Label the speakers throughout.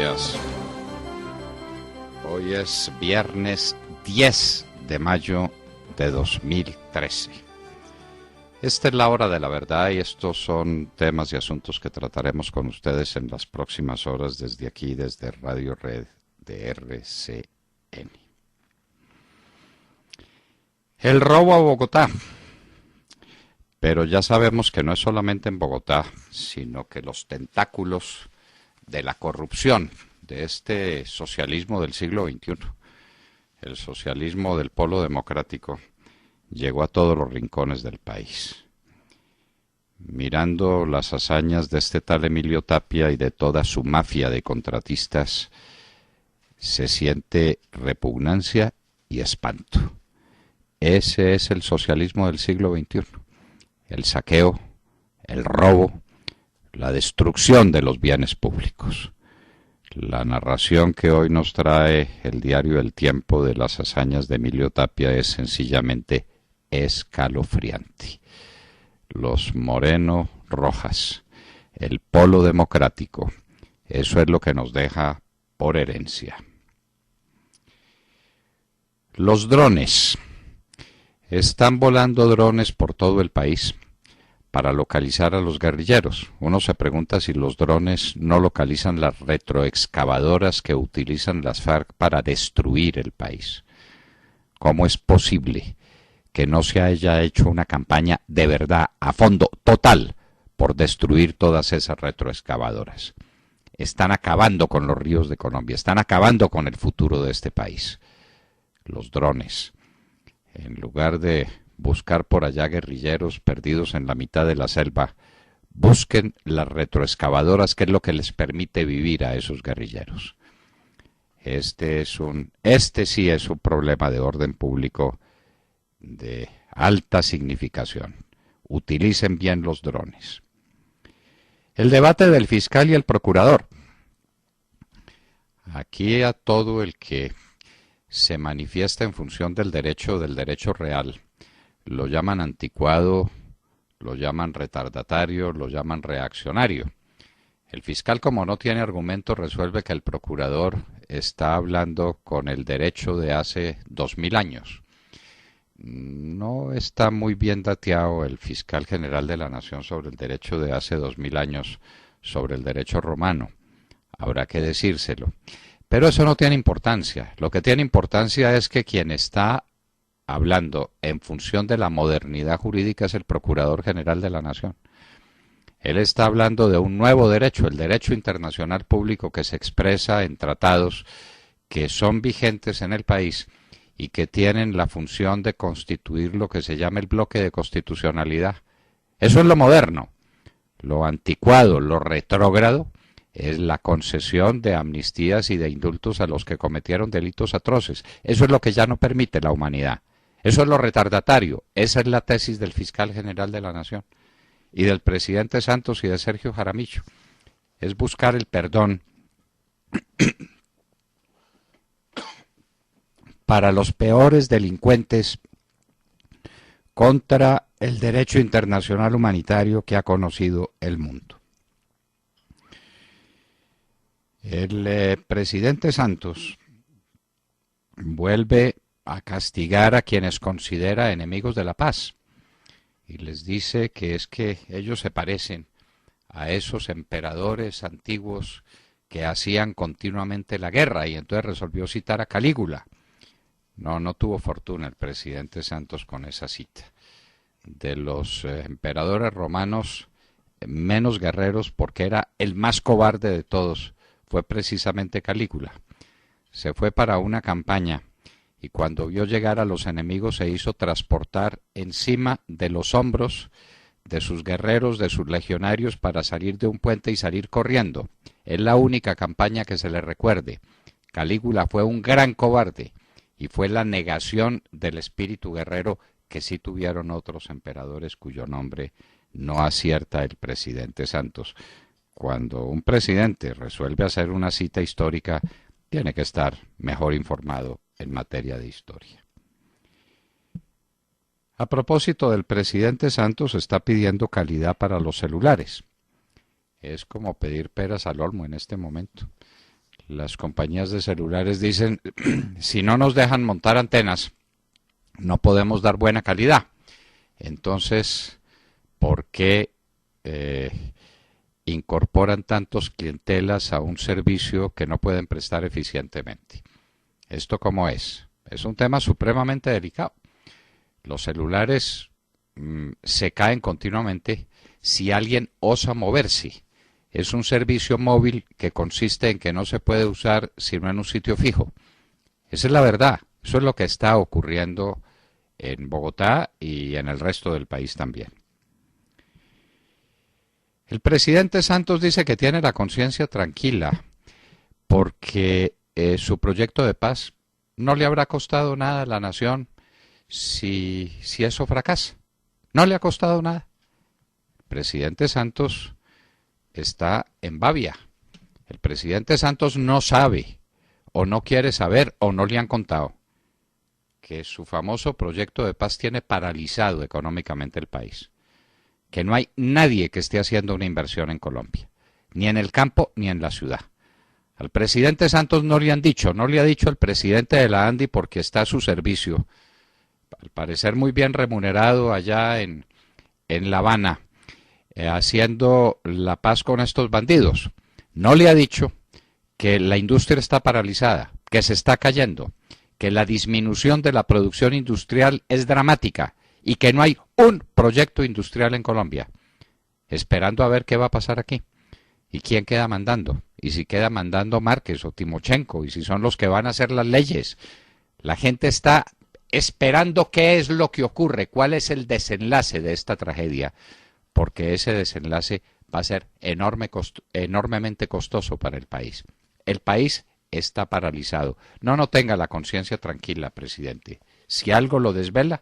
Speaker 1: días. Hoy es viernes 10 de mayo de 2013. Esta es la hora de la verdad y estos son temas y asuntos que trataremos con ustedes en las próximas horas desde aquí, desde Radio Red de RCN. El robo a Bogotá. Pero ya sabemos que no es solamente en Bogotá, sino que los tentáculos de la corrupción, de este socialismo del siglo XXI, el socialismo del polo democrático, llegó a todos los rincones del país. Mirando las hazañas de este tal Emilio Tapia y de toda su mafia de contratistas, se siente repugnancia y espanto. Ese es el socialismo del siglo XXI. El saqueo, el robo, la destrucción de los bienes públicos. La narración que hoy nos trae el diario El Tiempo de las hazañas de Emilio Tapia es sencillamente escalofriante. Los Moreno Rojas, el polo democrático, eso es lo que nos deja por herencia. Los drones. Están volando drones por todo el país para localizar a los guerrilleros. Uno se pregunta si los drones no localizan las retroexcavadoras que utilizan las FARC para destruir el país. ¿Cómo es posible que no se haya hecho una campaña de verdad, a fondo, total, por destruir todas esas retroexcavadoras? Están acabando con los ríos de Colombia, están acabando con el futuro de este país. Los drones. En lugar de buscar por allá guerrilleros perdidos en la mitad de la selva, busquen las retroexcavadoras, que es lo que les permite vivir a esos guerrilleros. Este sí es un problema de orden público de alta significación. Utilicen bien los drones. El debate del fiscal y el procurador. Aquí a todo el que se manifiesta en función del derecho real, lo llaman anticuado, lo llaman retardatario, lo llaman reaccionario. El fiscal, como no tiene argumento, resuelve que el procurador está hablando con el derecho de hace 2000 años. No está muy bien dateado el fiscal general de la Nación sobre el derecho de hace 2000 años, sobre el derecho romano. Habrá que decírselo. Pero eso no tiene importancia. Lo que tiene importancia es que quien está hablando en función de la modernidad jurídica es el Procurador General de la Nación. Él está hablando de un nuevo derecho, el derecho internacional público que se expresa en tratados que son vigentes en el país y que tienen la función de constituir lo que se llama el bloque de constitucionalidad. Eso es lo moderno. Lo anticuado, lo retrógrado, es la concesión de amnistías y de indultos a los que cometieron delitos atroces. Eso es lo que ya no permite la humanidad. Eso es lo retardatario. Esa es la tesis del fiscal general de la Nación y del presidente Santos y de Sergio Jaramillo. Es buscar el perdón para los peores delincuentes contra el derecho internacional humanitario que ha conocido el mundo. El presidente Santos vuelve a castigar a quienes considera enemigos de la paz y les dice que es que ellos se parecen a esos emperadores antiguos que hacían continuamente la guerra, y entonces resolvió citar a Calígula. No tuvo fortuna el presidente Santos con esa cita. De los emperadores romanos menos guerreros, porque era el más cobarde de todos, fue precisamente Calígula. Se fue para una campaña y cuando vio llegar a los enemigos se hizo transportar encima de los hombros de sus guerreros, de sus legionarios, para salir de un puente y salir corriendo. Es la única campaña que se le recuerde. Calígula fue un gran cobarde y fue la negación del espíritu guerrero que sí tuvieron otros emperadores cuyo nombre no acierta el presidente Santos. Cuando un presidente resuelve hacer una cita histórica, tiene que estar mejor informado en materia de historia. A propósito del presidente Santos, está pidiendo calidad para los celulares. Es como pedir peras al olmo en este momento. las compañías de celulares dicen, si no nos dejan montar antenas, no podemos dar buena calidad. Entonces, ¿por qué incorporan tantos clientelas a un servicio que no pueden prestar eficientemente? ¿Esto cómo es? Es un tema supremamente delicado. Los celulares se caen continuamente si alguien osa moverse. Es un servicio móvil que consiste en que no se puede usar sino en un sitio fijo. Esa es la verdad. Eso es lo que está ocurriendo en Bogotá y en el resto del país también. El presidente Santos dice que tiene la conciencia tranquila porque su proyecto de paz no le habrá costado nada a la nación si eso fracasa. No le ha costado nada. El presidente Santos está en babia. El presidente Santos no sabe, o no quiere saber, o no le han contado, que su famoso proyecto de paz tiene paralizado económicamente el país. Que no hay nadie que esté haciendo una inversión en Colombia, ni en el campo ni en la ciudad. Al presidente Santos no le han dicho, no le ha dicho el presidente de la ANDI porque está a su servicio, al parecer muy bien remunerado allá en La Habana, haciendo la paz con estos bandidos. No le ha dicho que la industria está paralizada, que se está cayendo, que la disminución de la producción industrial es dramática y que no hay un proyecto industrial en Colombia. Esperando a ver qué va a pasar aquí. ¿Y quién queda mandando? ¿Y si queda mandando Márquez o Timochenko? ¿Y si son los que van a hacer las leyes? La gente está esperando qué es lo que ocurre, cuál es el desenlace de esta tragedia, porque ese desenlace va a ser enormemente costoso para el país. El país está paralizado. No tenga la conciencia tranquila, presidente. Si algo lo desvela,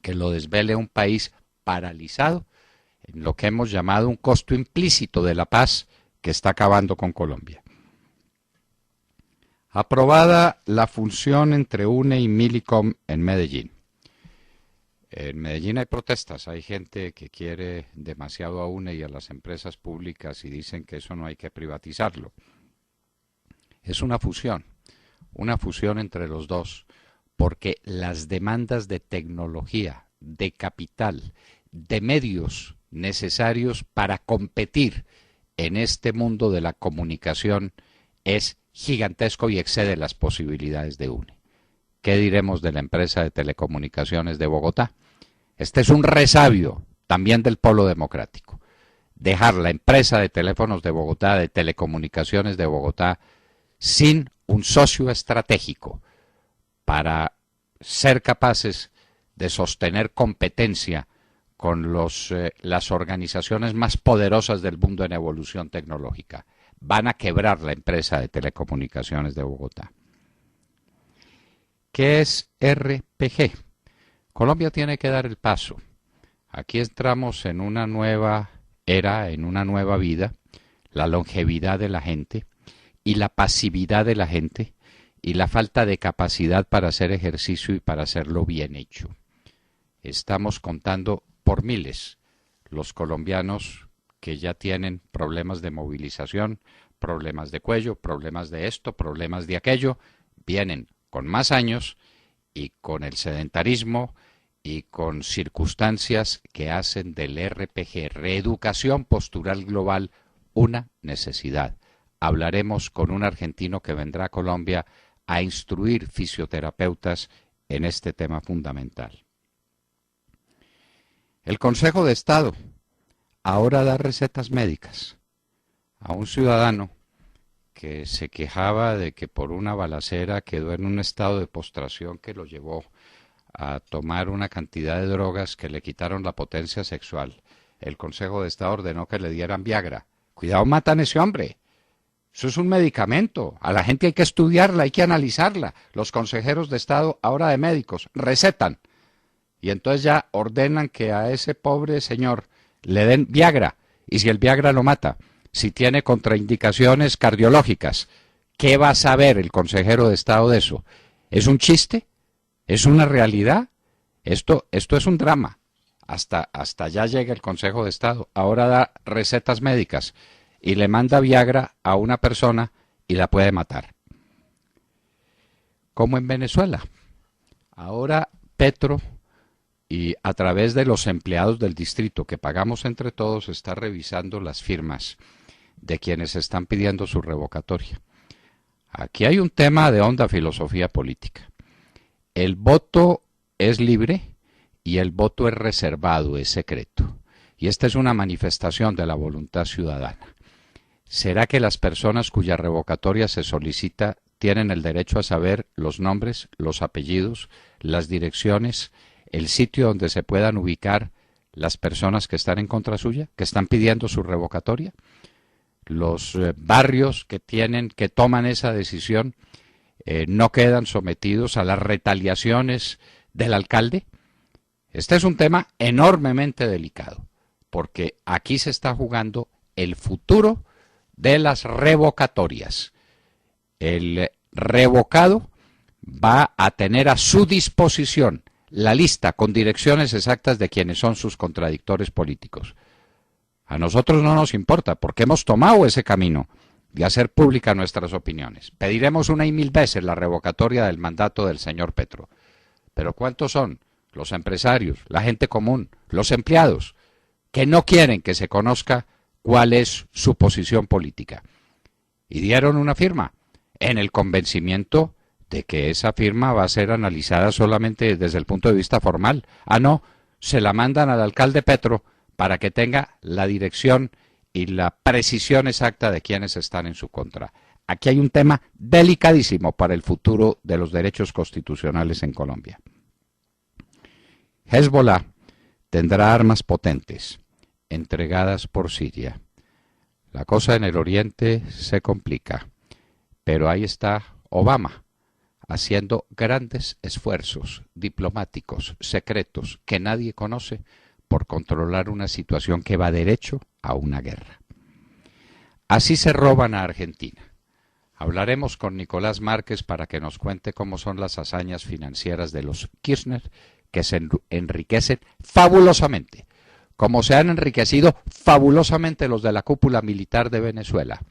Speaker 1: que lo desvele un país paralizado en lo que hemos llamado un costo implícito de la paz que está acabando con Colombia. Aprobada la fusión entre UNE y Millicom en Medellín. En Medellín hay protestas, hay gente que quiere demasiado a UNE y a las empresas públicas y dicen que eso no hay que privatizarlo. Es una fusión entre los dos, porque las demandas de tecnología, de capital, de medios necesarios para competir en este mundo de la comunicación es gigantesco y excede las posibilidades de UNE. ¿Qué diremos de la empresa de telecomunicaciones de Bogotá? Este es un resabio también del polo democrático. Dejar la empresa de teléfonos de Bogotá, de telecomunicaciones de Bogotá, sin un socio estratégico para ser capaces de sostener competencia con las organizaciones más poderosas del mundo en evolución tecnológica. Van a quebrar la empresa de telecomunicaciones de Bogotá. ¿Qué es RPG? Colombia tiene que dar el paso. Aquí entramos en una nueva era, en una nueva vida, la longevidad de la gente y la pasividad de la gente y la falta de capacidad para hacer ejercicio y para hacerlo bien hecho. Estamos contando por miles los colombianos que ya tienen problemas de movilización, problemas de cuello, problemas de esto, problemas de aquello, vienen con más años y con el sedentarismo y con circunstancias que hacen del RPG, reeducación postural global, una necesidad. Hablaremos con un argentino que vendrá a Colombia a instruir fisioterapeutas en este tema fundamental. El Consejo de Estado ahora da recetas médicas a un ciudadano que se quejaba de que por una balacera quedó en un estado de postración que lo llevó a tomar una cantidad de drogas que le quitaron la potencia sexual. El Consejo de Estado ordenó que le dieran Viagra. Cuidado, matan a ese hombre. Eso es un medicamento. A la gente hay que estudiarla, hay que analizarla. Los consejeros de Estado, ahora de médicos, recetan. Y entonces ya ordenan que a ese pobre señor le den Viagra. Y si el Viagra lo mata, si tiene contraindicaciones cardiológicas, ¿qué va a saber el consejero de Estado de eso? ¿Es un chiste? ¿Es una realidad? Esto es un drama. Hasta allá llega el Consejo de Estado. Ahora da recetas médicas y le manda Viagra a una persona y la puede matar. Como en Venezuela. Ahora Petro, y a través de los empleados del distrito que pagamos entre todos, está revisando las firmas de quienes están pidiendo su revocatoria. Aquí hay un tema de honda filosofía política. El voto es libre y el voto es reservado, es secreto. Y esta es una manifestación de la voluntad ciudadana. ¿Será que las personas cuya revocatoria se solicita tienen el derecho a saber los nombres, los apellidos, las direcciones, el sitio donde se puedan ubicar las personas que están en contra suya, que están pidiendo su revocatoria? Los barrios que toman esa decisión no quedan sometidos a las retaliaciones del alcalde. Este es un tema enormemente delicado, porque aquí se está jugando el futuro de las revocatorias. El revocado va a tener a su disposición la lista con direcciones exactas de quienes son sus contradictores políticos. A nosotros no nos importa, porque hemos tomado ese camino de hacer públicas nuestras opiniones. Pediremos una y mil veces la revocatoria del mandato del señor Petro. Pero ¿cuántos son los empresarios, la gente común, los empleados, que no quieren que se conozca cuál es su posición política? Y dieron una firma en el convencimiento de que esa firma va a ser analizada solamente desde el punto de vista formal. Ah, no, se la mandan al alcalde Petro para que tenga la dirección y la precisión exacta de quienes están en su contra. Aquí hay un tema delicadísimo para el futuro de los derechos constitucionales en Colombia. Hezbollah tendrá armas potentes entregadas por Siria. La cosa en el Oriente se complica, pero ahí está Obama haciendo grandes esfuerzos diplomáticos, secretos, que nadie conoce, por controlar una situación que va derecho a una guerra. Así se roban a Argentina. Hablaremos con Nicolás Márquez para que nos cuente cómo son las hazañas financieras de los Kirchner, que se enriquecen fabulosamente, como se han enriquecido fabulosamente los de la cúpula militar de Venezuela,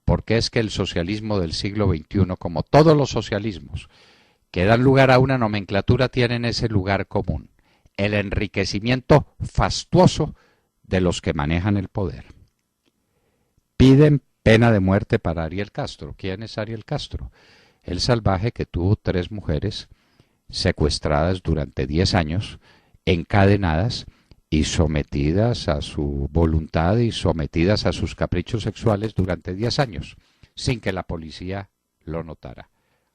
Speaker 1: porque es que el socialismo del siglo XXI, como todos los socialismos que dan lugar a una nomenclatura, tienen ese lugar común: el enriquecimiento fastuoso de los que manejan el poder. Piden pena de muerte para Ariel Castro. ¿Quién es Ariel Castro? El salvaje que tuvo 3 mujeres secuestradas durante 10 años, encadenadas y sometidas a su voluntad y sometidas a sus caprichos sexuales durante 10 años, sin que la policía lo notara.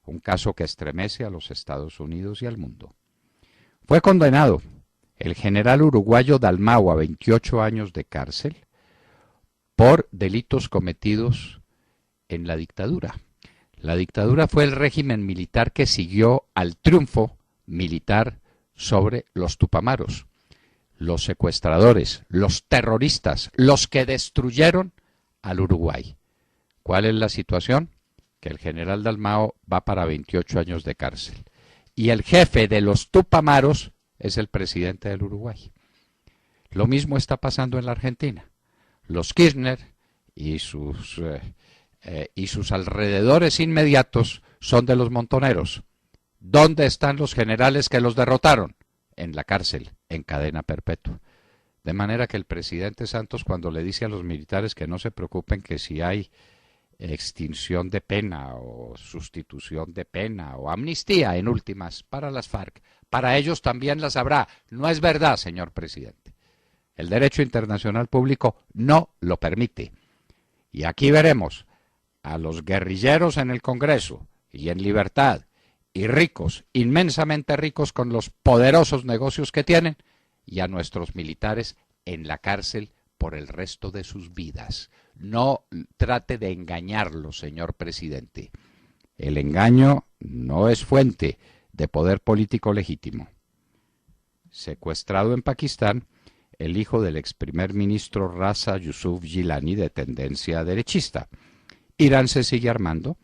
Speaker 1: Un caso que estremece a los Estados Unidos y al mundo. Fue condenado el general uruguayo Dalmau a 28 años de cárcel por delitos cometidos en la dictadura. La dictadura fue el régimen militar que siguió al triunfo militar sobre los tupamaros, los secuestradores, los terroristas, los que destruyeron al Uruguay. ¿Cuál es la situación? Que el general Dalmau va para 28 años de cárcel. Y el jefe de los tupamaros es el presidente del Uruguay. Lo mismo está pasando en la Argentina. Los Kirchner y sus alrededores inmediatos son de los montoneros. ¿Dónde están los generales que los derrotaron? En la cárcel, en cadena perpetua. De manera que el presidente Santos, cuando le dice a los militares que no se preocupen, que si hay extinción de pena o sustitución de pena o amnistía en últimas para las FARC, para ellos también las habrá. No es verdad, señor presidente. El derecho internacional público no lo permite. Y aquí veremos a los guerrilleros en el Congreso y en libertad, y ricos, inmensamente ricos con los poderosos negocios que tienen, y a nuestros militares en la cárcel por el resto de sus vidas. No trate de engañarlos, señor presidente. El engaño no es fuente de poder político legítimo. Secuestrado en Pakistán el hijo del ex primer ministro Raza Yusuf Gilani, de tendencia derechista. Irán se sigue armando.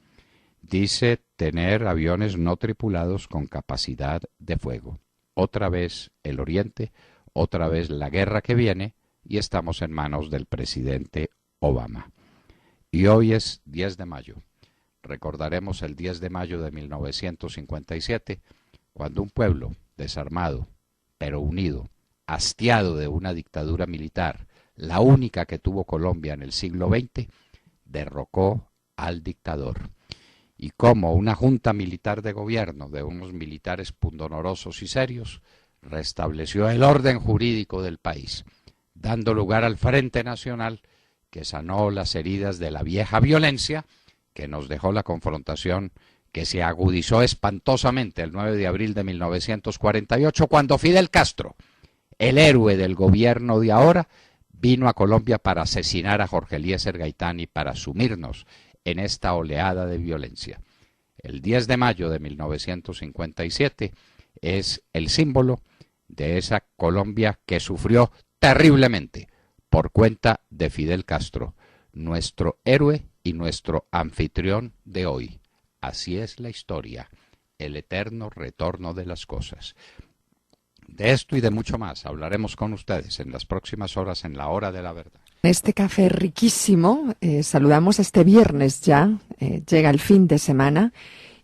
Speaker 1: Dice tener aviones no tripulados con capacidad de fuego. Otra vez el Oriente, otra vez la guerra que viene, y estamos en manos del presidente Obama. Y hoy es 10 de mayo. recordaremos el 10 de mayo de 1957, cuando un pueblo desarmado, pero unido, hastiado de una dictadura militar, la única que tuvo Colombia en el siglo XX, derrocó al dictador. Y como una junta militar de gobierno de unos militares pundonorosos y serios restableció el orden jurídico del país, dando lugar al Frente Nacional que sanó las heridas de la vieja violencia que nos dejó la confrontación que se agudizó espantosamente el 9 de abril de 1948 cuando Fidel Castro, el héroe del gobierno de ahora, vino a Colombia para asesinar a Jorge Eliezer Gaitán y para sumirnos en esta oleada de violencia. El 10 de mayo de 1957 es el símbolo de esa Colombia que sufrió terriblemente por cuenta de Fidel Castro, nuestro héroe y nuestro anfitrión de hoy. Así es la historia, el eterno retorno de las cosas. De esto y de mucho más hablaremos con ustedes en las próximas horas en la Hora de la Verdad.
Speaker 2: En este café riquísimo, saludamos este viernes ya, llega el fin de semana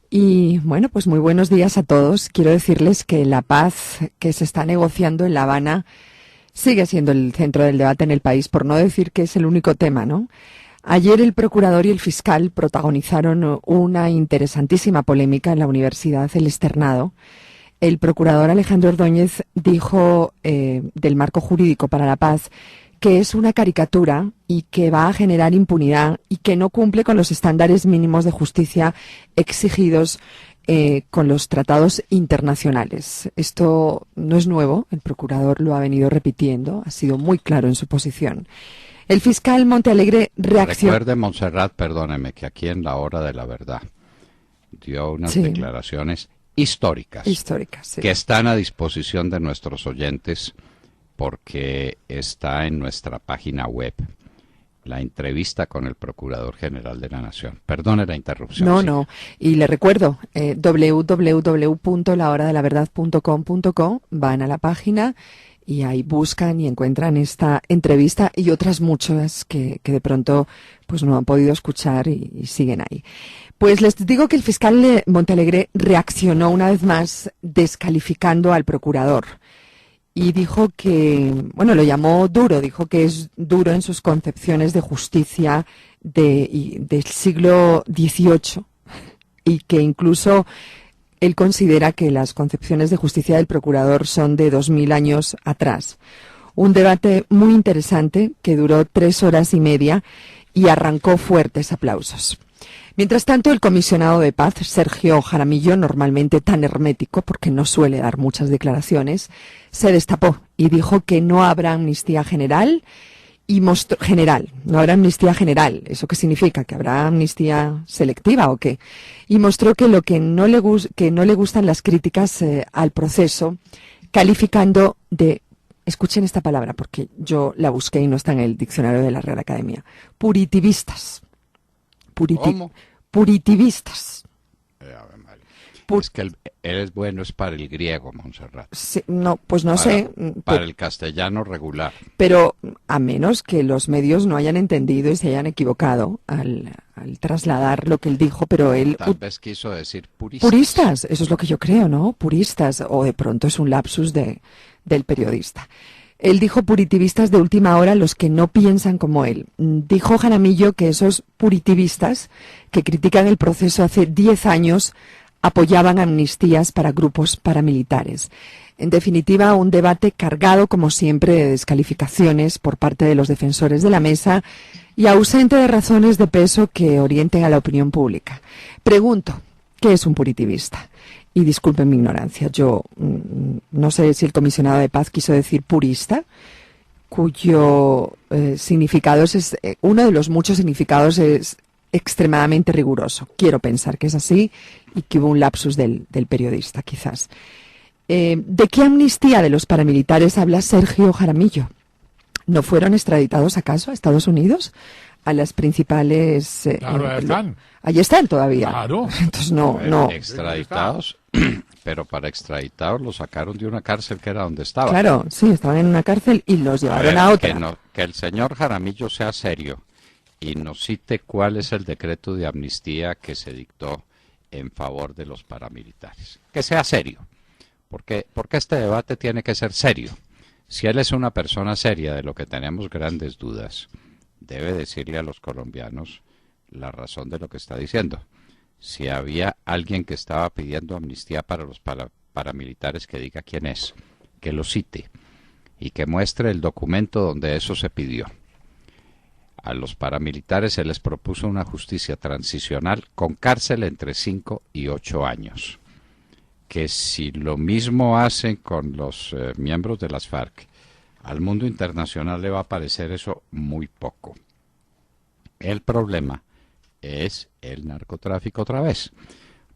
Speaker 2: y bueno, pues muy buenos días a todos. Quiero decirles que la paz que se está negociando en La Habana sigue siendo el centro del debate en el país, por no decir que es el único tema, ¿no? Ayer el procurador y el fiscal protagonizaron una interesantísima polémica en la Universidad El Externado. El procurador Alejandro Ordóñez dijo del marco jurídico para la paz que es una caricatura y que va a generar impunidad y que no cumple con los estándares mínimos de justicia exigidos con los tratados internacionales. Esto no es nuevo, el procurador lo ha venido repitiendo, ha sido muy claro en su posición. El fiscal Montealegre reaccionó.
Speaker 1: Recuerde, Montserrat, perdóneme, que aquí en la Hora de la Verdad dio unas declaraciones históricas,
Speaker 2: sí,
Speaker 1: que están a disposición de nuestros oyentes porque está en nuestra página web la entrevista con el Procurador General de la Nación. Perdone la interrupción.
Speaker 2: No,
Speaker 1: sí.
Speaker 2: no. Y le recuerdo, www.lahoradelaverdad.com.co, van a la página y ahí buscan y encuentran esta entrevista y otras muchas que de pronto pues no han podido escuchar y siguen ahí. Pues les digo que el fiscal Montealegre reaccionó una vez más descalificando al procurador y dijo que, bueno, lo llamó duro, dijo que es duro en sus concepciones de justicia del siglo XVIII y que incluso él considera que las concepciones de justicia del procurador son de 2000 años atrás. Un debate muy interesante que duró 3 horas y media y arrancó fuertes aplausos. Mientras tanto, el comisionado de paz, Sergio Jaramillo, normalmente tan hermético porque no suele dar muchas declaraciones, se destapó y dijo que no habrá amnistía general y no habrá amnistía general. ¿Eso qué significa? ¿Que habrá amnistía selectiva o qué? Y mostró que lo que no le gustan las críticas al proceso, calificando de, escuchen esta palabra porque yo la busqué y no está en el diccionario de la Real Academia, puritivistas.
Speaker 1: ¿Cómo?
Speaker 2: Puritivistas.
Speaker 1: Es que él es bueno, es para el griego, Montserrat.
Speaker 2: Sí, no, pues no sé.
Speaker 1: Para el castellano regular.
Speaker 2: Pero a menos que los medios no hayan entendido y se hayan equivocado al trasladar lo que él dijo, pero él...
Speaker 1: Tal vez quiso decir puristas.
Speaker 2: Puristas, eso es lo que yo creo, ¿no? Puristas, o de pronto es un lapsus del periodista. Él dijo puritivistas de última hora, los que no piensan como él. Dijo Jaramillo que esos puritivistas que critican el proceso hace 10 años apoyaban amnistías para grupos paramilitares. En definitiva, un debate cargado, como siempre, de descalificaciones por parte de los defensores de la mesa y ausente de razones de peso que orienten a la opinión pública. Pregunto, ¿qué es un puritivista? Y disculpen mi ignorancia, yo no sé si el comisionado de paz quiso decir purista, cuyo significado es uno de los muchos significados es extremadamente riguroso. Quiero pensar que es así y que hubo un lapsus del periodista, quizás. ¿De qué amnistía de los paramilitares habla Sergio Jaramillo? ¿No fueron extraditados acaso a Estados Unidos? A las principales...
Speaker 3: Claro, ahí están.
Speaker 2: Allí están todavía.
Speaker 3: Claro.
Speaker 2: Entonces no.
Speaker 1: Extraditados, pero para extraditados los sacaron de una cárcel que era donde estaba.
Speaker 2: Claro, sí, estaban en una cárcel y los llevaron a otra.
Speaker 1: Que el señor Jaramillo sea serio y nos cite cuál es el decreto de amnistía que se dictó en favor de los paramilitares. Que sea serio, porque este debate tiene que ser serio. Si él es una persona seria, de lo que tenemos grandes dudas, debe decirle a los colombianos la razón de lo que está diciendo. Si había alguien que estaba pidiendo amnistía para los paramilitares, que diga quién es, que lo cite y que muestre el documento donde eso se pidió. A los paramilitares se les propuso una justicia transicional con cárcel entre 5 y 8 años. Que si lo mismo hacen con los miembros de las FARC, al mundo internacional le va a parecer eso muy poco. El problema es el narcotráfico otra vez,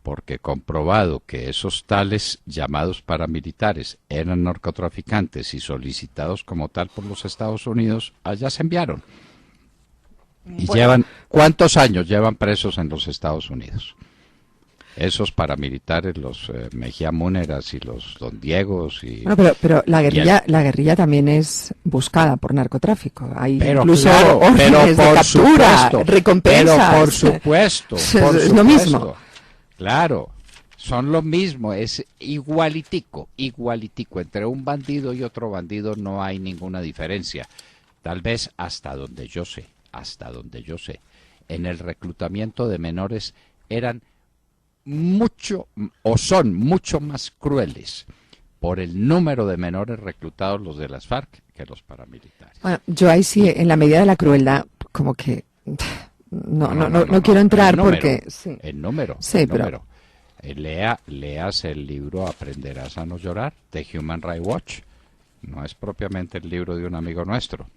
Speaker 1: porque comprobado que esos tales llamados paramilitares eran narcotraficantes y solicitados como tal por los Estados Unidos, allá se enviaron. Y llevan, ¿cuántos años llevan presos en los Estados Unidos? Esos paramilitares, los Mejía Múneras y los Don Diegos y...
Speaker 2: No, pero la guerrilla también es buscada por narcotráfico. Hay
Speaker 1: pero
Speaker 2: incluso
Speaker 1: claro,
Speaker 2: órdenes de captura, recompensas.
Speaker 1: Pero por supuesto,
Speaker 2: es lo mismo.
Speaker 1: Claro, son lo mismo, es igualitico. Entre un bandido y otro bandido no hay ninguna diferencia. Tal vez hasta donde yo sé. En el reclutamiento de menores eran mucho o son mucho más crueles por el número de menores reclutados los de las FARC que los paramilitares.
Speaker 2: Bueno, yo ahí sí, en la medida de la crueldad, como que no quiero entrar porque... Sí.
Speaker 1: El número. Leas el libro Aprenderás a no llorar de Human Rights Watch. No es propiamente el libro de un amigo nuestro,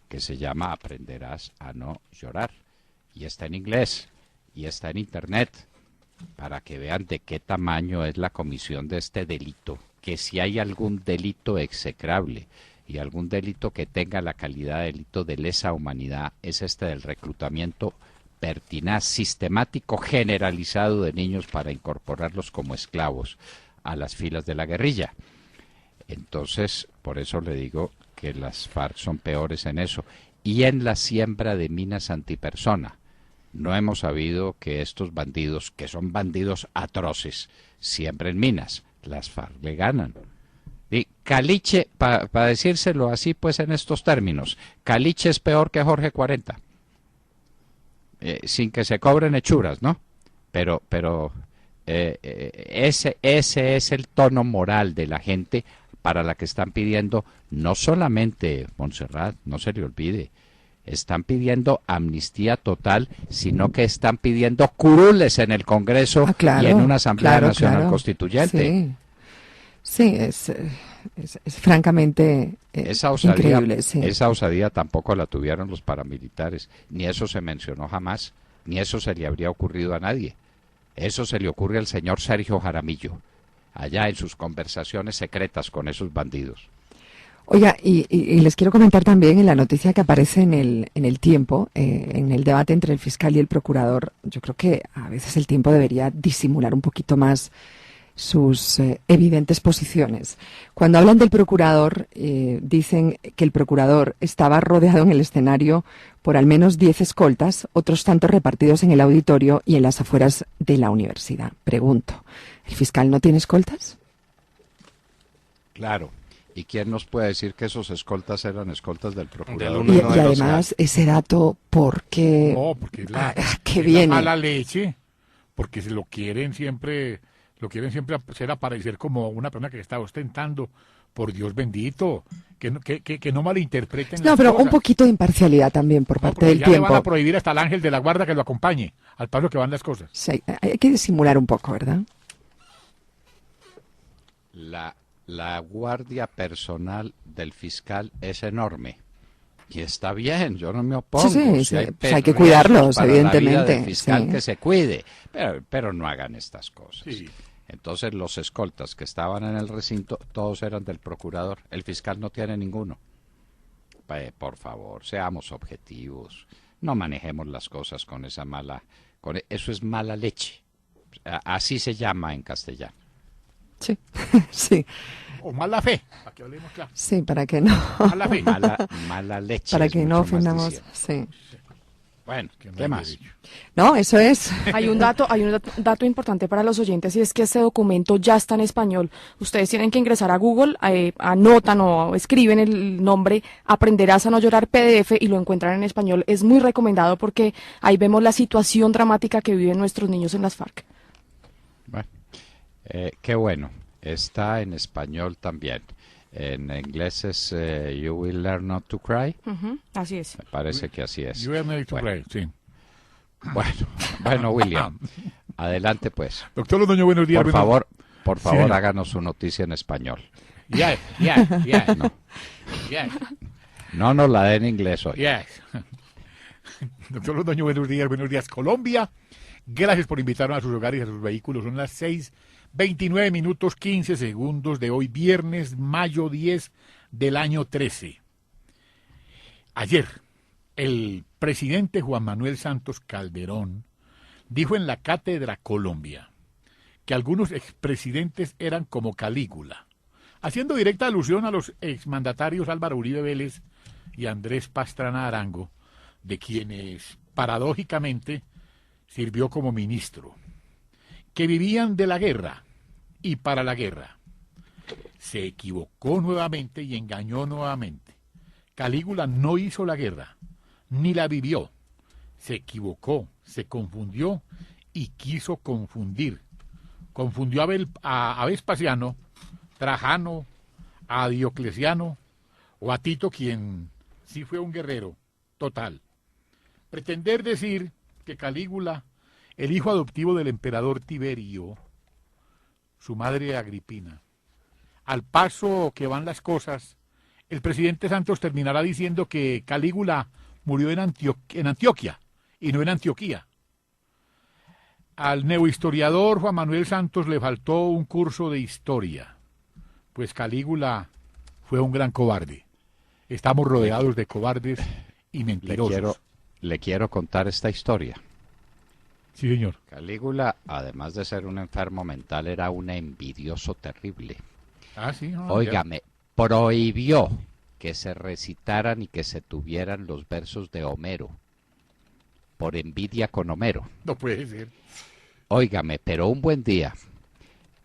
Speaker 1: que se llama Aprenderás a no llorar. Y está en inglés, y está en internet, para que vean de qué tamaño es la comisión de este delito, que si hay algún delito execrable y algún delito que tenga la calidad de delito de lesa humanidad, es este del reclutamiento pertinaz, sistemático, generalizado de niños para incorporarlos como esclavos a las filas de la guerrilla. Entonces, por eso le digo que las FARC son peores en eso. Y en la siembra de minas antipersona. No hemos sabido que estos bandidos, que son bandidos atroces, siembren minas. Las FARC le ganan. Y Caliche, para decírselo así pues en estos términos, Caliche es peor que Jorge 40. Sin que se cobren hechuras, ¿no? Pero ese es el tono moral de la gente para la que están pidiendo, no solamente, Montserrat, no se le olvide, están pidiendo amnistía total, sino que están pidiendo curules en el Congreso y en una Asamblea Nacional Constituyente.
Speaker 2: Sí, es francamente increíble. Sí.
Speaker 1: Esa osadía tampoco la tuvieron los paramilitares, ni eso se mencionó jamás, ni eso se le habría ocurrido a nadie. Eso se le ocurre al señor Sergio Jaramillo, allá en sus conversaciones secretas con esos bandidos.
Speaker 2: Oiga, y les quiero comentar también en la noticia que aparece en el Tiempo, en el debate entre el fiscal y el procurador. Yo creo que a veces el Tiempo debería disimular un poquito más sus evidentes posiciones. Cuando hablan del procurador, dicen que el procurador estaba rodeado en el escenario por al menos 10 escoltas, otros tantos repartidos en el auditorio y en las afueras de la universidad. Pregunto, ¿el fiscal no tiene escoltas?
Speaker 1: Claro. ¿Y quién nos puede decir que esos escoltas eran escoltas del procurador?
Speaker 2: Y además, ese dato, ¿por qué?
Speaker 3: No, porque
Speaker 2: ¿qué viene?
Speaker 3: Mala leche, porque se lo quieren siempre hacer aparecer como una persona que está ostentando. Por Dios bendito, que no malinterpreten las
Speaker 2: pero
Speaker 3: cosas.
Speaker 2: un poquito de imparcialidad también por parte del Tiempo.
Speaker 3: Ya le van a prohibir hasta al ángel de la guarda que lo acompañe, al paso que van las cosas.
Speaker 2: Sí, hay que disimular un poco, ¿verdad?
Speaker 1: La guardia personal del fiscal es enorme. Y está bien, yo no me opongo.
Speaker 2: Sí, pues hay que cuidarlos, evidentemente.
Speaker 1: La vida del fiscal que se cuide, pero no hagan estas cosas. Sí. Entonces los escoltas que estaban en el recinto, todos eran del procurador. El fiscal no tiene ninguno. Por favor, seamos objetivos. No manejemos las cosas con esa eso es mala leche. Así se llama en castellano.
Speaker 2: Sí, sí.
Speaker 3: O mala fe, para que hablemos claro.
Speaker 2: Sí, para que no.
Speaker 3: Mala fe.
Speaker 1: Mala leche.
Speaker 2: Para que no ofendamos, sí.
Speaker 1: Bueno,
Speaker 3: Que no
Speaker 1: ¿qué
Speaker 3: hay
Speaker 1: más?
Speaker 3: derecho.
Speaker 2: No, eso es.
Speaker 4: Hay un dato importante para los oyentes y es que este documento ya está en español. Ustedes tienen que ingresar a Google, anotan o escriben el nombre Aprenderás a no llorar PDF y lo encuentran en español. Es muy recomendado porque ahí vemos la situación dramática que viven nuestros niños en las FARC.
Speaker 1: Bueno, qué bueno. Está en español también. En inglés es You Will Learn Not to Cry.
Speaker 4: Así es.
Speaker 1: Me parece que así es.
Speaker 3: You are ready to
Speaker 1: Bueno.
Speaker 3: play, sí.
Speaker 1: Bueno, William, adelante pues.
Speaker 3: Doctor Londoño, buenos días.
Speaker 1: Por
Speaker 3: buenos-
Speaker 1: favor,
Speaker 3: señor.
Speaker 1: háganos su noticia en español.
Speaker 3: Yes.
Speaker 1: No,
Speaker 3: Yes.
Speaker 1: no nos la dé en inglés hoy.
Speaker 3: Yes. Doctor Londoño, buenos días, Colombia. Gracias por invitarnos a sus hogares y a sus vehículos. Son las 6:29 minutos 15 segundos de hoy, viernes, mayo 10 del año 13. Ayer, el presidente Juan Manuel Santos Calderón dijo en la Cátedra Colombia que algunos expresidentes eran como Calígula, haciendo directa alusión a los exmandatarios Álvaro Uribe Vélez y Andrés Pastrana Arango, de quienes, paradójicamente, sirvió como ministro, que vivían de la guerra y para la guerra. Se equivocó nuevamente y engañó nuevamente. Calígula no hizo la guerra, ni la vivió. Se equivocó, se confundió y quiso confundir. Confundió a Vespasiano, Trajano, a Diocleciano o a Tito, quien sí fue un guerrero total. Pretender decir que Calígula, el hijo adoptivo del emperador Tiberio, su madre Agripina, al paso que van las cosas, el presidente Santos terminará diciendo que Calígula murió en Antioquia y no en Antioquía. Al neohistoriador Juan Manuel Santos le faltó un curso de historia, pues Calígula fue un gran cobarde. Estamos rodeados de cobardes y mentirosos.
Speaker 1: Le quiero contar esta historia.
Speaker 3: Sí, señor.
Speaker 1: Calígula, además de ser un enfermo mental, era un envidioso terrible.
Speaker 3: Ah, sí.
Speaker 1: Óigame, prohibió que se recitaran y que se tuvieran los versos de Homero, por envidia con Homero.
Speaker 3: No puede ser.
Speaker 1: Óigame, pero un buen día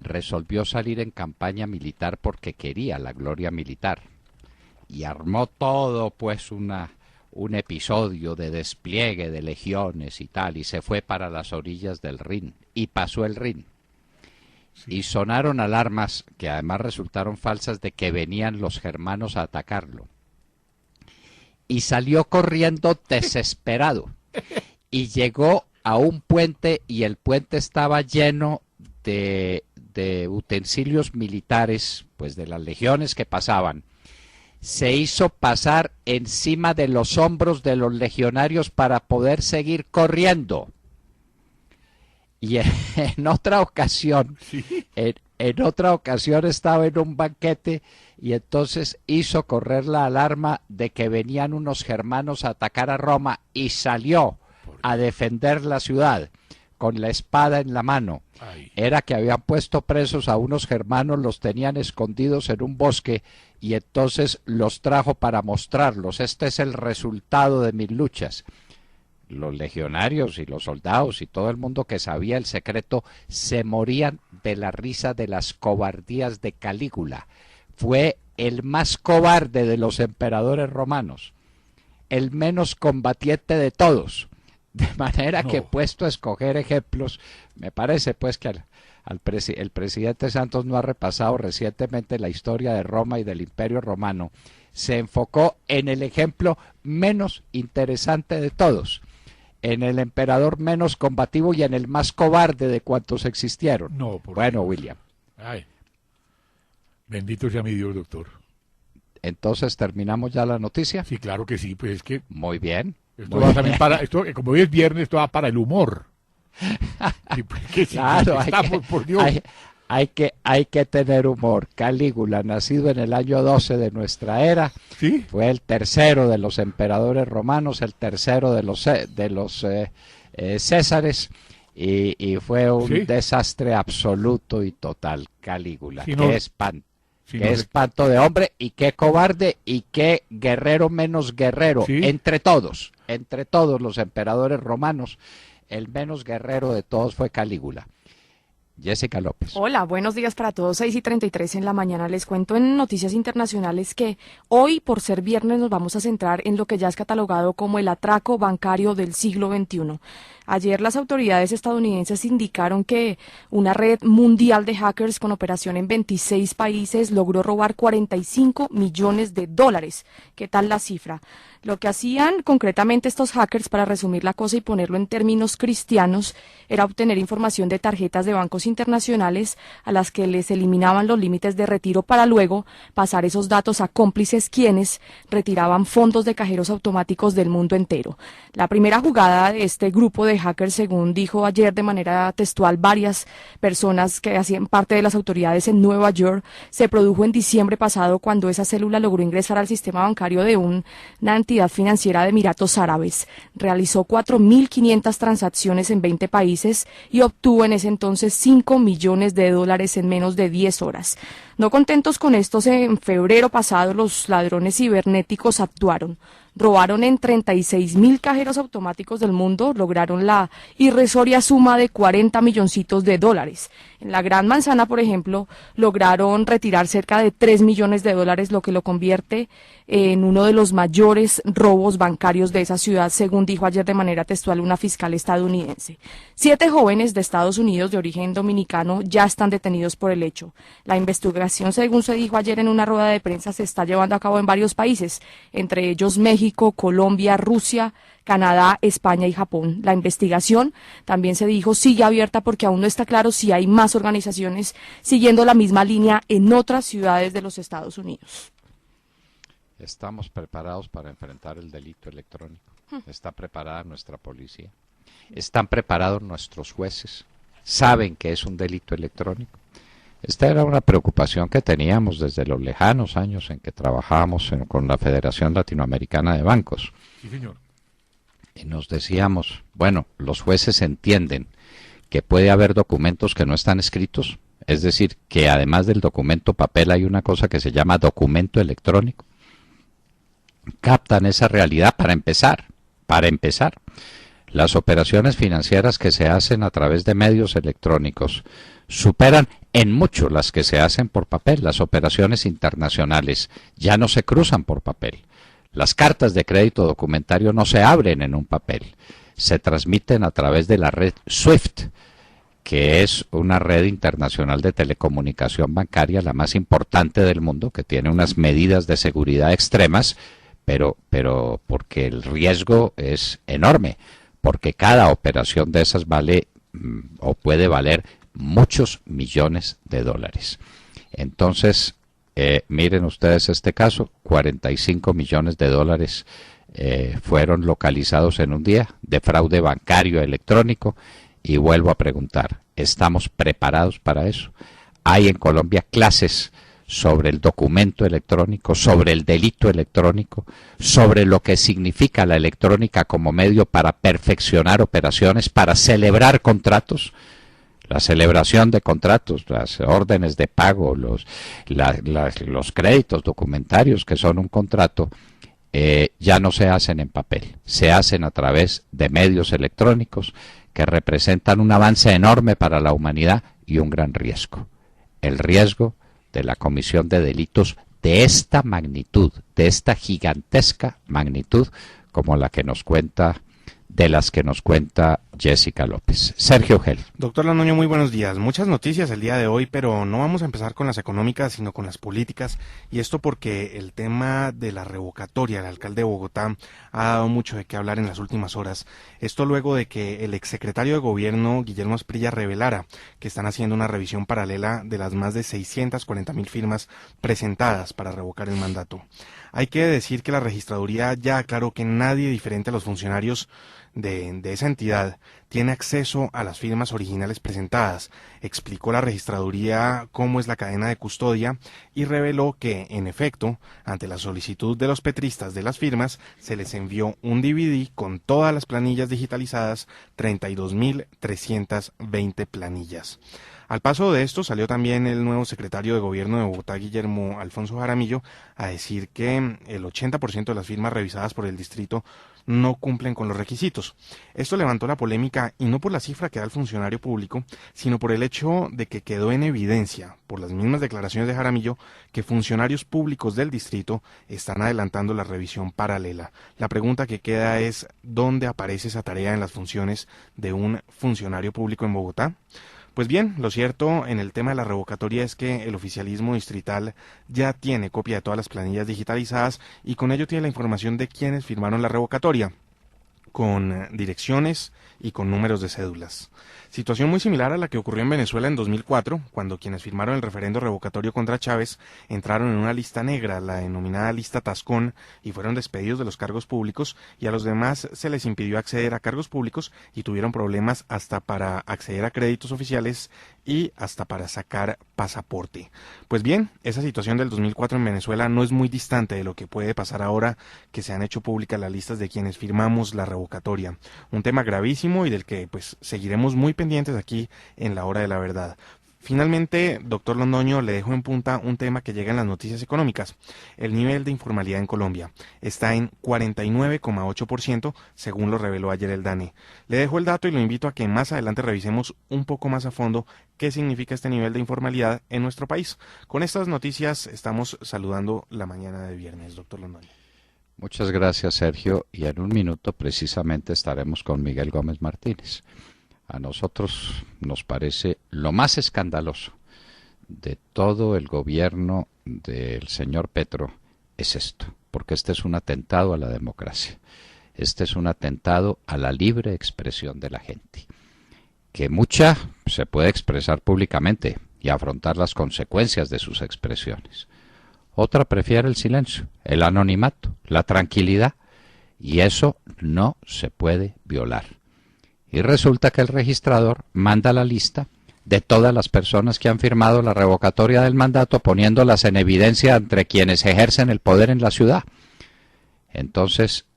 Speaker 1: resolvió salir en campaña militar porque quería la gloria militar. Y armó todo, pues, un episodio de despliegue de legiones y tal, y se fue para las orillas del Rin, y pasó el Rin. Y sonaron alarmas que además resultaron falsas de que venían los germanos a atacarlo. Y salió corriendo desesperado. Y llegó a un puente y el puente estaba lleno de utensilios militares, pues de las legiones que pasaban. Se hizo pasar encima de los hombros de los legionarios para poder seguir corriendo. Y en otra ocasión, en otra ocasión estaba en un banquete y entonces hizo correr la alarma de que venían unos germanos a atacar a Roma y salió a defender la ciudad con la espada en la mano.
Speaker 3: Ay.
Speaker 1: Era que habían puesto presos a unos germanos, los tenían escondidos en un bosque y entonces los trajo para mostrarlos. Este es el resultado de mis luchas. Los legionarios y los soldados y todo el mundo que sabía el secreto se morían de la risa de las cobardías de Calígula. Fue el más cobarde de los emperadores romanos, el menos combatiente de todos. De manera que, puesto a escoger ejemplos, me parece pues que el presidente Santos no ha repasado recientemente la historia de Roma y del Imperio Romano. Se enfocó en el ejemplo menos interesante de todos, en el emperador menos combativo y en el más cobarde de cuantos existieron.
Speaker 3: No, por
Speaker 1: Bueno,
Speaker 3: Dios.
Speaker 1: William,
Speaker 3: Ay. Bendito sea mi Dios, doctor.
Speaker 1: entonces terminamos ya la noticia.
Speaker 3: Sí, claro que sí, pues es que
Speaker 1: Muy bien.
Speaker 3: esto va también para, como hoy es viernes, esto va para el humor. Sí, pues, que sí,
Speaker 1: Claro,
Speaker 3: estamos, por Dios.
Speaker 1: hay que tener humor. Calígula, nacido en el año 12 de nuestra era,
Speaker 3: Sí,
Speaker 1: fue el tercero de los emperadores romanos, el tercero de los Césares, y fue un
Speaker 3: Sí.
Speaker 1: desastre absoluto y total. Calígula,
Speaker 3: Sí,
Speaker 1: qué
Speaker 3: no-
Speaker 1: espanto.
Speaker 3: sí,
Speaker 1: Qué
Speaker 3: no sé-
Speaker 1: espanto de hombre y qué cobarde y qué guerrero menos guerrero
Speaker 3: Sí.
Speaker 1: entre todos. entre todos los emperadores romanos, el menos guerrero de todos fue Calígula. Jessica López.
Speaker 4: Hola, buenos días para todos. 6:33 en la mañana. Les cuento en noticias internacionales que hoy, por ser viernes, nos vamos a centrar en lo que ya es catalogado como el atraco bancario del siglo XXI. Ayer las autoridades estadounidenses indicaron que una red mundial de hackers con operación en 26 países logró robar 45 millones de dólares. ¿Qué tal la cifra? Lo que hacían concretamente estos hackers, para resumir la cosa y ponerlo en términos cristianos, era obtener información de tarjetas de bancos internacionales a las que les eliminaban los límites de retiro para luego pasar esos datos a cómplices quienes retiraban fondos de cajeros automáticos del mundo entero. La primera jugada de este grupo de hackers, según dijo ayer de manera textual varias personas que hacían parte de las autoridades en Nueva York, se produjo en diciembre pasado, cuando esa célula logró ingresar al sistema bancario de una entidad financiera de Emiratos Árabes. Realizó 4.500 transacciones en 20 países y obtuvo en ese entonces 5 millones de dólares en menos de 10 horas. No contentos con esto, en febrero pasado los ladrones cibernéticos actuaron. Robaron en 36.000 cajeros automáticos del mundo, lograron la irrisoria suma de 40 milloncitos de dólares. En la Gran Manzana, por ejemplo, lograron retirar cerca de 3 millones de dólares, lo que lo convierte en uno de los mayores robos bancarios de esa ciudad, según dijo ayer de manera textual una fiscal estadounidense. 7 jóvenes de Estados Unidos de origen dominicano ya están detenidos por el hecho. La investigación, según se dijo ayer en una rueda de prensa, se está llevando a cabo en varios países, entre ellos México, Colombia, Rusia, Canadá, España y Japón. La investigación, también se dijo, sigue abierta porque aún no está claro si hay más organizaciones siguiendo la misma línea en otras ciudades de los Estados Unidos.
Speaker 1: Estamos preparados para enfrentar el delito electrónico. Está preparada nuestra policía. Están preparados nuestros jueces. Saben que es un delito electrónico. Esta era una preocupación que teníamos desde los lejanos años en que trabajábamos con la Federación Latinoamericana de Bancos.
Speaker 3: Sí, señor.
Speaker 1: Y nos decíamos, bueno, los jueces entienden que puede haber documentos que no están escritos, es decir, que además del documento papel hay una cosa que se llama documento electrónico. Captan esa realidad para empezar. Las operaciones financieras que se hacen a través de medios electrónicos superan en mucho las que se hacen por papel. Las operaciones internacionales ya no se cruzan por papel. Las cartas de crédito documentario no se abren en un papel, se transmiten a través de la red SWIFT, que es una red internacional de telecomunicación bancaria, la más importante del mundo, que tiene unas medidas de seguridad extremas, pero porque el riesgo es enorme, porque cada operación de esas vale o puede valer muchos millones de dólares. Entonces, miren ustedes este caso, 45 millones de dólares fueron localizados en un día de fraude bancario electrónico, y vuelvo a preguntar, ¿estamos preparados para eso? Hay en Colombia clases sobre el documento electrónico, sobre el delito electrónico, sobre lo que significa la electrónica como medio para perfeccionar operaciones, para celebrar contratos. La celebración de contratos, las órdenes de pago, los créditos documentarios que son un contrato, ya no se hacen en papel, se hacen a través de medios electrónicos que representan un avance enorme para la humanidad y un gran riesgo. El riesgo de la comisión de delitos de esta magnitud, de esta gigantesca magnitud, como la que nos cuenta, de las que nos cuenta Jessica López. Sergio Gel.
Speaker 5: Doctor Londoño, muy buenos días. Muchas noticias el día de hoy, pero no vamos a empezar con las económicas, sino con las políticas, y esto porque el tema de la revocatoria del alcalde de Bogotá ha dado mucho de qué hablar en las últimas horas. Esto luego de que el exsecretario de Gobierno, Guillermo Asprilla, revelara que están haciendo una revisión paralela de las más de 640.000 firmas presentadas para revocar el mandato. Hay que decir que la registraduría ya aclaró que nadie diferente a los funcionarios de esa entidad tiene acceso a las firmas originales presentadas. Explicó la registraduría cómo es la cadena de custodia y reveló que, en efecto, ante la solicitud de los petristas de las firmas, se les envió un DVD con todas las planillas digitalizadas, 32.320 planillas. Al paso de esto salió también el nuevo secretario de Gobierno de Bogotá, Guillermo Alfonso Jaramillo, a decir que el 80% de las firmas revisadas por el distrito no cumplen con los requisitos. Esto levantó la polémica y no por la cifra que da el funcionario público, sino por el hecho de que quedó en evidencia, por las mismas declaraciones de Jaramillo, que funcionarios públicos del distrito están adelantando la revisión paralela. La pregunta que queda es, ¿dónde aparece esa tarea en las funciones de un funcionario público en Bogotá? Pues bien, lo cierto en el tema de la revocatoria es que el oficialismo distrital ya tiene copia de todas las planillas digitalizadas y con ello tiene la información de quienes firmaron la revocatoria, con direcciones y con números de cédulas. Situación muy similar a la que ocurrió en Venezuela en 2004, cuando quienes firmaron el referendo revocatorio contra Chávez entraron en una lista negra, la denominada lista Tascón, y fueron despedidos de los cargos públicos, y a los demás se les impidió acceder a cargos públicos y tuvieron problemas hasta para acceder a créditos oficiales y hasta para sacar pasaporte. Pues bien, esa situación del 2004 en Venezuela no es muy distante de lo que puede pasar ahora que se han hecho públicas las listas de quienes firmamos la revocatoria. Un tema gravísimo y del que pues seguiremos muy pendientes aquí en la hora de la verdad. Finalmente, doctor Londoño, le dejo en punta un tema que llega en las noticias económicas. El nivel de informalidad en Colombia está en 49,8%, según lo reveló ayer el DANE. Le dejo el dato y lo invito a que más adelante revisemos un poco más a fondo qué significa este nivel de informalidad en nuestro país. Con estas noticias estamos saludando la mañana de viernes, doctor Londoño.
Speaker 1: Muchas gracias, Sergio, y en un minuto precisamente estaremos con Miguel Gómez Martínez. A nosotros nos parece lo más escandaloso de todo el gobierno del señor Petro es esto, porque este es un atentado a la democracia, este es un atentado a la libre expresión de la gente, que mucha se puede expresar públicamente y afrontar las consecuencias de sus expresiones. Otra prefiere el silencio, el anonimato, la tranquilidad, y eso no se puede violar. Y resulta que el registrador manda la lista de todas las personas que han firmado la revocatoria del mandato, poniéndolas en evidencia entre quienes ejercen el poder en la ciudad. Entonces,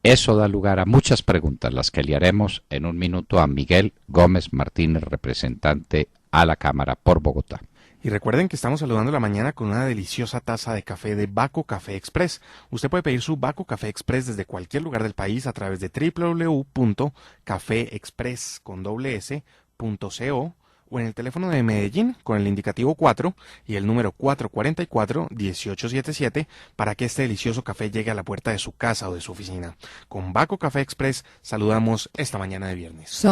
Speaker 1: eso da lugar a muchas preguntas, las que le haremos en un minuto a Miguel Gómez Martínez, representante a la Cámara por Bogotá.
Speaker 5: Y recuerden que estamos saludando la mañana con una deliciosa taza de café de Baco Café Express. Usted puede pedir su Baco Café Express desde cualquier lugar del país a través de www.cafeexpress.co o en el teléfono de Medellín con el indicativo 4 y el número 444-1877 para que este delicioso café llegue a la puerta de su casa o de su oficina. Con Baco Café Express saludamos esta mañana de viernes.